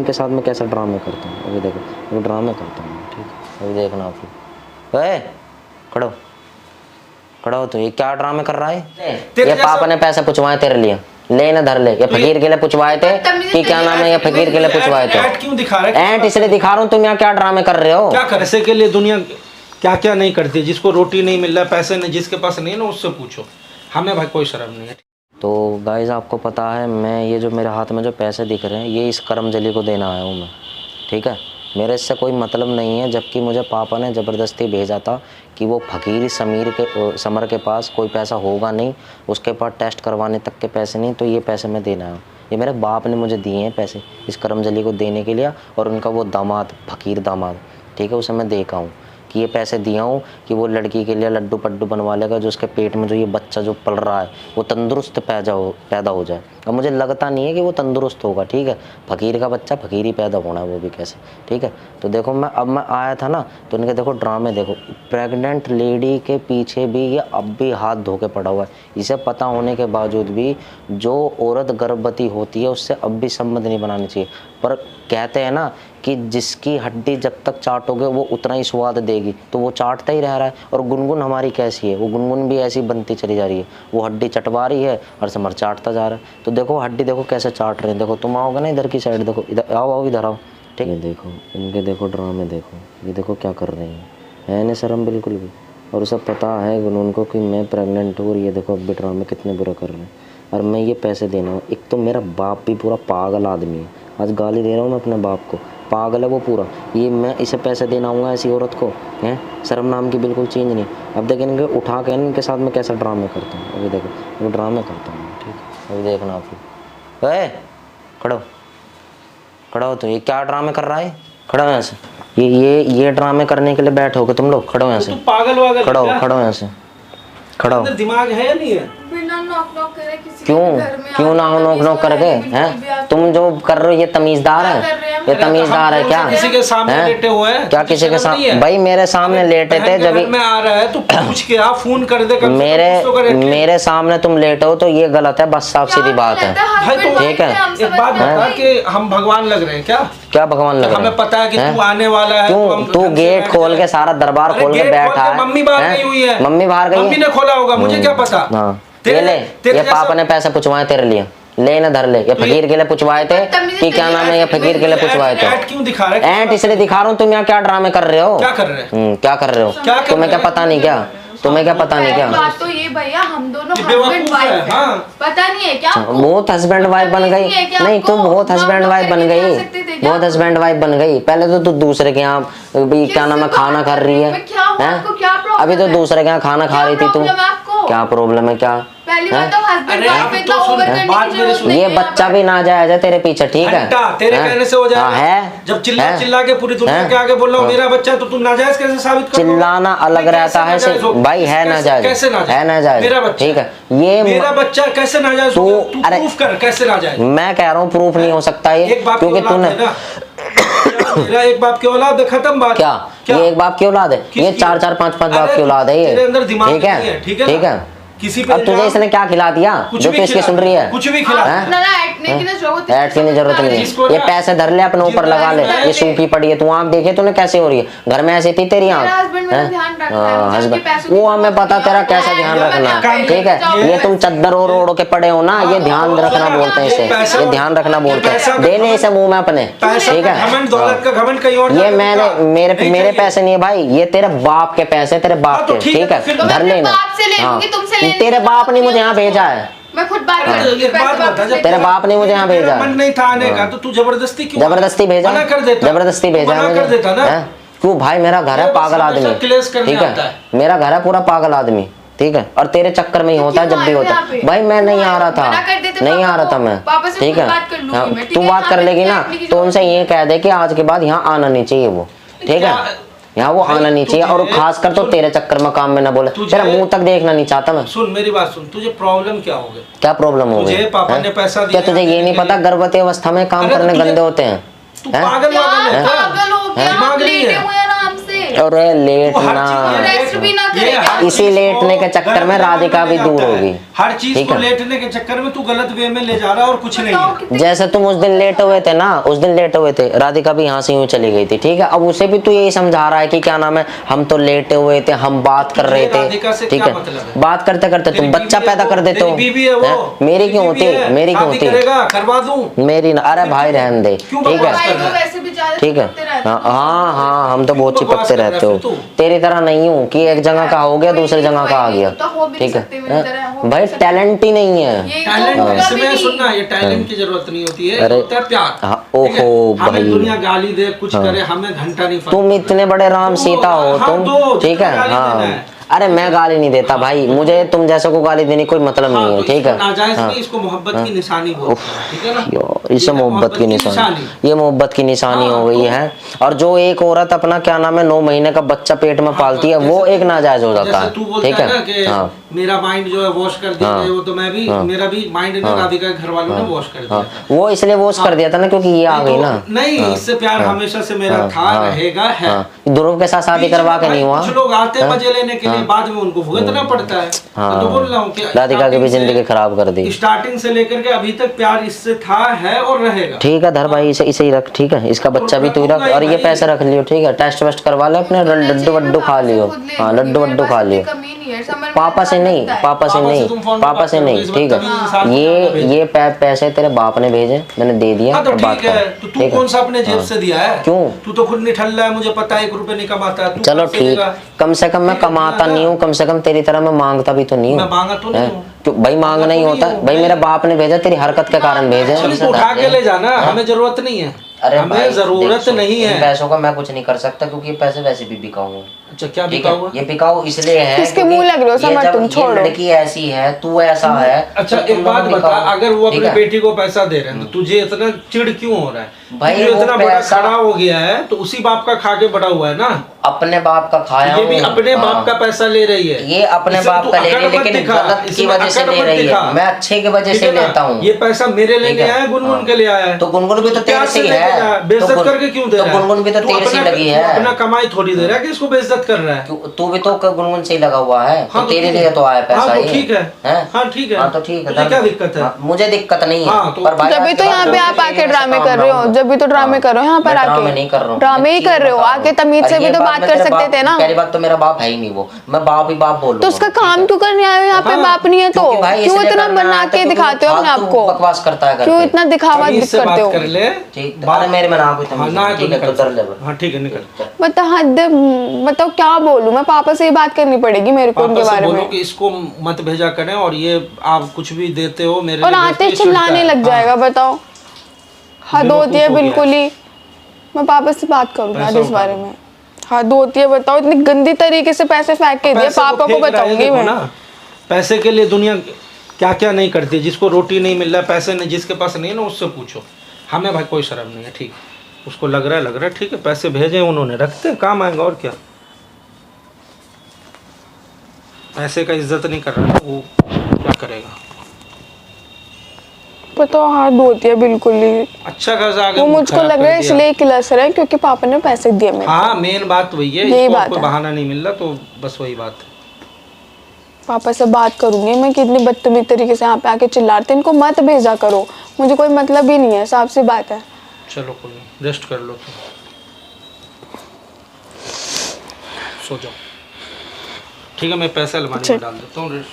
इनके साथ में कैसा ड्रामे करता हूँ। अभी देखो वो ड्रामे करता हूँ, ठीक है, अभी देखना आप लोग। खड़ो खड़ा हो, तो ये क्या ड्रामे कर रहा है? ये पापा ने पैसे पूछवाए तेरे लिए, ले ना धर ले। ये फकीर के लिए पूछवाए थे कि क्या नाम है, ये फकीर के लिए पूछवाए थे। ऐड क्यों दिखा रहा है? ऐड इसलिए दिखा रहा हूँ, तुम यहाँ क्या ड्रामे कर रहे हो? क्या कर ऐसे के लिए दुनिया क्या क्या नहीं करती। जिसको रोटी नहीं मिल रहा, पैसे नहीं, जिसके पास नहीं है ना, उससे पूछो। हमें भाई कोई शर्म नहीं है। तो गाइस आपको पता है, मैं ये जो मेरे हाथ में जो पैसे दिख रहे हैं, ये इस करमजली को देना आया हूँ मैं, ठीक है। मेरे इससे कोई मतलब नहीं है, जबकि मुझे पापा ने ज़बरदस्ती भेजा था कि वो फकीर समर के पास कोई पैसा होगा नहीं, उसके पास टेस्ट करवाने तक के पैसे नहीं, तो ये पैसे मैं देना है। ये मेरे बाप ने मुझे दिए हैं पैसे इस करमजली को देने के लिए, और उनका वो दामाद, फकीर दामाद, ठीक है, उसे मैं देखा हूँ कि ये पैसे दिया हूँ कि वो लड़की के लिए लड्डू पड्डू बनवा लेगा, जो उसके पेट में जो ये बच्चा जो पल रहा है वो तंदुरुस्त पैदा हो जाए। अब मुझे लगता नहीं है कि वो तंदुरुस्त होगा, ठीक है। फकीर का बच्चा फकीर ही पैदा होना है, वो भी कैसे, ठीक है। तो देखो मैं आया था ना, तो इनके देखो ड्रामे देखो। प्रेग्नेंट लेडी के पीछे भी ये अब भी हाथ धो के पड़ा हुआ है। इसे पता होने के बावजूद भी जो औरत गर्भवती होती है उससे अब भी संबंध नहीं बनाना चाहिए। पर कहते हैं ना कि जिसकी हड्डी जब तक चाटोगे वो उतना ही स्वाद देगी, तो वो चाटता ही रह रहा है। और गुनगुन हमारी कैसी है, वो गुनगुन भी ऐसी बनती चली जा रही है। वो हड्डी चटवा रही है और समर चाटता जा रहा है। तो देखो हड्डी देखो कैसे चाट रहे हैं। देखो तुम आओगे ना इधर की साइड, देखो इधर आओ इधर आओ, ठीक है। देखो इनके देखो ड्रामे देखो, ये देखो क्या कर रहे हैं, है ना शर्म बिल्कुल भी। और उसे पता है गुनगुन को कि मैं प्रेग्नेंट हूँ, और ये देखो अब भी ड्रामे कितने बुरा कर रहे हैं। और मैं ये पैसे देना हूँ। एक तो मेरा बाप भी पूरा पागल आदमी है, आज गाली दे रहा हूँ मैं अपने बाप को, पागल है वो पूरा। ये मैं इसे पैसे देना आऊँगा ऐसी औरत को, हैं? शर्म नाम की बिल्कुल चेंज नहीं। अब देखें इनके उठा के इनके साथ में कैसा ड्रामे करता हूँ। अभी देखो वो ड्रामे करता हूँ, ठीक है, अभी देखना आप लोग। खड़ा हो, तो ये क्या ड्रामे कर रहा है? खड़ा हो यहाँ से। ये ड्रामे करने के लिए बैठे हो तुम लोग? खड़ो यहाँ से, पागल वागल, खड़ो यहाँ से, खड़ा हो। दिमाग है या नहीं है? बिना नॉक करे किसी क्यों ना नॉक करके, हैं? तुम जो कर रहे हो ये तमीजदार है? ये तमीजदार है क्या? किसी के सामने लेटे हुए हैं? क्या किसी के सामने? भाई मेरे सामने लेटे थे जब मैं आ रहा है तो पूछ के आप फोन कर दे। मेरे सामने तुम लेटे हो तो ये गलत है, बस साफ सीधी बात है, ठीक है। एक बात बता कि हम भगवान लग रहे हैं क्या? क्या भगवान लग रहे हैं? हमें पता है कि तू आने वाला है। तू गेट खोल के सारा दरबार खोल के बैठा है। मम्मी बाहर गई हुई है। मम्मी बाहर गई, मम्मी ने खोला होगा, मुझे क्या पता। ये पापा ने पैसे पूछवाए तेरे लिए, ले ना धर ले। ये फकीर के लिए पूछवाए थे कि क्या नाम है, ये फकीर के लिए पूछवाए थे। ऐड क्यों दिखा रहा है? ऐड इसलिए दिखा रहा हूँ, तुम यहाँ क्या ड्रामे कर रहे हो? क्या कर रहे हैं? क्या कर रहे हो? तुम्हें क्या पता नहीं क्या? तुम्हें क्या पता नहीं क्या? बात तो ये भैया, हम दोनों हस्बैंड वाइफ हैं। पता नहीं है क्या? बहुत हस्बैंड वाइफ बन गई। नहीं तुम बहुत हस्बैंड वाइफ बन गई, बहुत हस्बैंड वाइफ बन गई। पहले तो तू दूसरे के यहाँ भी क्या नाम है खाना खा रही है, अभी तो दूसरे के यहाँ खाना खा रही थी तू। क्या प्रॉब्लम है? क्या पहली बात तो हस्बैंड वाइफ इतना ओवर करने की जरूरत नहीं ये है। बच्चा भी ना जायज है तेरे पीछे, ठीक है? तेरे कहने से हो जाएगा। है जब चिल्ला के पूरी दुनिया के आगे बोल रहा हूँ मेरा बच्चा, तो तू नाजायज कैसे साबित कर? चिल्लाना अलग रहता है भाई, है नाजायज, है नाजायज, ठीक है। ये मेरा बच्चा कैसे नाजायज? तू प्रूफ कर कैसे नाजायज? मैं कह रहा हूँ प्रूफ नहीं हो सकता ये, क्योंकि तूने मेरा एक बाप की औलाद है, खत्म बात। क्या ये एक बाप की औलाद है? ये 4-4 5-5 बाप की औलाद है ये, ठीक है, ठीक है। किसी पे अब तुझे इसने क्या खिला दिया जो तू इसकी सुन रही है? कुछ भी खिला। ऐड की जरूरत नहीं है। ये पैसे धर ले अपने ऊपर लगा ले, ये सूखी पड़ी है। तू आँख देखे तूने कैसे हो रही है? घर में ऐसी थी तेरी आँख? वो हमें पता तेरा कैसा ध्यान रखना, ठीक है। ये तुम चद्दर और ओढ़ के पड़े हो ना, ये ध्यान रखना बोलते हैं इसे, ये ध्यान रखना बोलते हैं। दे ले इसे मुंह में अपने, ठीक है। ये मेरे पैसे नहीं है भाई, ये तेरे बाप के पैसे, तेरे बाप के, ठीक है। धर लेना। तेरे बाप ने मुझे यहाँ भेजा है, मैं खुद बात कर। तेरे बाप ने मुझे यहाँ भेजा है। मन नहीं था आने का, तो तू जबरदस्ती क्यों? जबरदस्ती भेजा, जबरदस्ती भेजा है मुझे। क्यों भाई? मेरा घर है पागल आदमी, ठीक है। मेरा घर है पूरा पागल आदमी, ठीक है। और तेरे चक्कर में ही होता है जब भी होता है। भाई मैं नहीं आ रहा था, नहीं आ रहा था मैं, ठीक है। तू बात कर लेगी ना तो उनसे ये कह दे कि आज के बाद यहाँ आना नहीं चाहिए वो, ठीक है। यहाँ वो आना नहीं चाहिए, और खासकर तो तेरे चक्कर में काम में ना बोले। तेरा मुंह तक देखना नहीं चाहता मैं। सुन मेरी बात सुन, तुझे प्रॉब्लम क्या हो गई? क्या प्रॉब्लम हो गई? पापा ने पैसा दिया, क्या तुझे ये नहीं पता गर्भवती अवस्था में काम करने गंदे होते हैं? तू पागल वागल है, दिमाग नहीं है। और लेट ना, रेस्ट भी ना करेगा। इसी लेटने के चक्कर में राधिका भी दूर होगी। हर चीज ठीक को है। लेटने के चक्कर में तू गलत वे में ले जा रहा है और कुछ नहीं है। जैसे तुम उस दिन लेट हुए थे ना, उस दिन लेट हुए थे, राधिका भी यहाँ से यूं चली गई थी, ठीक है। अब उसे भी तू यही समझा रहा है कि क्या नाम है, हम तो लेटे हुए थे, हम बात कर रहे राधिका से थे, ठीक क्या है। मतलब है? बात करते करते तुम तेरी बच्चा बीवी है पैदा वो, कर देते हो। तेरी बीवी है वो, हैं? मेरी क्यों बीवी होती, है, मेरी क्यों शादी होती, करेगा, करवा दूं। मेरी ना। अरे भाई रहने दे, क्यों ठीक बकवास है, कर रहा है? वैसे भी ज्यादा ठीक है। चिपकते रहते हाँ हो। हाँ हाँ, हम तो बहुत क्यों बकवास चिपकते कर रहा है रहते हो। फिर तू? तेरी तरह नहीं हूँ कि एक जगह का हो गया दूसरी जगह का आ गया, तो हो भी नहीं ठीक है। सकते मेरी तरह, हो भी भाई नहीं सकते। टैलेंट ही नहीं है। ये तो टैलेंट होगा भी इसमें नहीं। सुनना, ये टैलेंट की जरूरत नहीं होती है, अरे, होता है प्यार। हाँ, ठीक है? ओहो हमें भाई। दुनिया गाली दे कुछ करे, हमें घंटा नहीं फर्क तुम इतने बड़े राम तो सीता हो हाँ, तुम, दो, ठीक जितना है। गाली देना हाँ, है। अरे मैं गाली नहीं देता भाई, मुझे तुम जैसे को गाली देने कोई मतलब हाँ, नहीं है, तो ठीक इसको है। नाजायज हाँ। नहीं, इसको मोहब्बत की निशानी बोलते हैं, ठीक है ना? यार, इसे ये मोहब्बत की निशानी, ये मोहब्बत की निशानी हाँ, हो गई तो- है। और जो एक औरत अपना क्या नाम है 9 महीने का बच्चा पेट में पालती है, वो एक नाजायज हो जाता जैसे तू है, बोलता ठीक है ना है। कि हाँ मेरा माइंड जो है वॉश कर दिया हाँ, है, वो तो मैं भी, मेरा भी माइंड ने राधिका के घर वालों ने वॉश कर दिया हाँ, था। वो इसलिए वॉश कर दिया था ना क्योंकि ये आ नहीं गई तो- ना। नहीं, इससे प्यार हमेशा से मेरा था, रहेगा, है। हाँ, ध्रुव के साथ शादी बीच में करवा के भाई नहीं हुआ। कुछ लोग आते हैं मजे लेने के लिए, बाद में उनको भुगतना पड़ता है। मैं तो बोल रहा हूँ कि राधिका की भी जिंदगी खराब कर दी। स्टार्टिंग से लेकर के अभी तक प्यार इससे था, है और रहेगा। ठीक है धर भाई, इसे इसे ही रख, ठीक है। इसका बच्चा भी तू ही रख और ये पैसे रख लियो, ठीक है। टेस्ट वेस्ट करवा ले अपने, लड्डू वड्डू खा लियो। हाँ, लड्डू वड्डू खा लियो। पापा से नहीं, पापा से नहीं, पापा से नहीं, ठीक है। ये पैसे तेरे बाप ने भेजे, मैंने दे दिया। हाँ तो बात ठीक है, तो तू कौन सा अपने जेब से दिया है? क्यों? तू तो खुद निठल्ला है, मुझे पता है 1 रुपए नहीं कमाता है। तू चलो कहाँ से ठीक, देगा? कम से कम मैं कमाता नहीं हूँ, कम से कम तेरी तरह मैं मांगता भी तो नहीं मैं हूँ। मांगा तो नहीं हूँ। क्यों भाई, मांग नहीं होता भाई, मेरे बाप ने भेजा, तेरी हरकत के कारण भेजे। चल तू उठा के ले जाना, हमें जरूरत नहीं है। अरे भाई, हमें जरूरत देख सुन, नहीं इन है। पैसों का मैं कुछ नहीं कर सकता क्योंकि ये पैसे वैसे भी बिकाऊ हैं। अच्छा क्या ठीक बिका है, हुआ? ये बिकाऊ इसलिए है किसके क्योंकि मुंह लग रहे हो, ये समझ जब तुम ये छोड़ो। लड़की ऐसी है, तू ऐसा है। अच्छा तो एक तुम बात दोनों बता, बिकाऊ, अगर वो ठीक अपनी है? बेटी को पैसा दे रहे हैं तो तुझे इतना चिढ़ क्यों हो रहा है? भाई, तुझे वो इतना बड़ा पैसा- खड़ा हो गया है तो उसी बाप का खा के बड़ा हुआ है ना। अपने बाप का खाया ये भी हूँ। अपने हाँ। बाप का पैसा ले रही है। ये अपने इसे बाप तू का ले रही है, अकड़ मत लेकिन दिखा, गलत की इसमें वजह से अकड़ ले मत रही दिखा। है। मैं अच्छे की वजह ठीक से है ना? लेता हूँ। ये पैसा मेरे ठीक लेने है? आया है, गुनगुन हाँ। के लिए आया है। तो गुनगुन भी तो तेरे प्यार से ही लेके है। जा, बेइज्जत तो गुन- करके क्यों दे तो रहा है? गुनगुन भी तो तू तेरे से ही अपना- लगी तू है। अपना कमाई थोड़ी दे रहा है कि इसको बेइज्जत कर रहा है। तू भी तो गुनगुन से ही लगा हुआ है, हाँ, तो तो तेरे ठीक लिए है। तो आया पैसा। हाँ, तो ये ठीक है। हैं? हाँ, ठीक है। हाँ तो ठीक है। तुझे क्या दिक्कत है? हाँ, मुझे दिक्कत नहीं है। हाँ, तो- पर भाई जब भी तो आपकी यहाँ बात पे करो आप कि आके ये ड्रामे काम कर ना रहे हो, हो। जब भी तो ड्रामे कर रहे हो यहाँ पर मैं ड्रामे आके। नहीं कर रहा हूँ, ड्रामे ही एक कर चीज़ रहे हो, बताओ। आके तमीज से अरे भी ये तो बात बात में कर तेरे सकते बाप- थे ना। पहली बात तो मेरा बाप है ही नहीं वो, मैं बाप ही बाप बोल तो उसका काम क्यों करने आए हो यहाँ पे? हाँ, बाप नहीं है तो क्योंकि भाई क्यों इसलिए इतना करना बना है के तो दिखाते हो अपने आप फालतू को? बकवास करता है घर क्यों पे। इतना दिखावा तमीज से करते बात हो? कर ले। ठीक, अरे मेरे में ना कोई हाँ, तमीज ना नहीं, तो ठीक है, निकल। तो कर ले। हाँ ठीक है, निकल। बता हद, बताओ क्या बोलूं मैं? पापा से ही बात करनी पड़ेगी मेरे को पापा उनके से बारे बोलो में। कि इसको मत भेजा करें, और ये आप कुछ भी देते हो मेरे और लिए आते भेजते, ये चिल्लाने चिढ़ता है। लग जाएगा, बताओ हद होती है बेवकूफ हो बिल्कुल ही। मैं पापा से बात करूंगा पैसा इस उठा बारे लो। में। हद होती है, बताओ इतनी गंदी तरीके से पैसे फेंक के दिए, पैसे पापा को फेंक रहा है, बताऊंगी देखो मैं। ना, पैसे के लिए दुनिया क्या क्या नहीं करती। जिसको रोटी नहीं मिल रहा है, पैसे नहीं, जिसके पास नहीं है ना, उससे पूछो। हमें भाई कोई शर्म नहीं है, ठीक है। उसको लग रहा है, ठीक है, पैसे भेजे उन्होंने, रखते हैं, काम आएंगे, और क्या। पैसे का इज्जत नहीं कर रहा है, वो क्या करेगा। बताओ हद होती है बिल्कुल ही। अच्छा खासा आगे वो मुंह मुझको खराब लग कर रहा है दिया। इसलिए किलस रहा है क्योंकि पापा ने पैसे दिए मेरे को। हाँ, मेन बात वही है, यही इसको बात कोई है। बहाना नहीं मिल रहा, तो बस वही बात है। पापा से बात करूंगी मैं, कितनी बदतमीज तरीके से यहाँ पे आके चिल्लाते हैं। इनको मत भेजा करो, मुझे कोई मतलब ही नहीं है, साफ सी बात है। चलो कोई नहीं, रेस्ट कर लो तुम, सो जाओ। ठीक है, मैं पैसा अलमारी में डाल देता हूँ।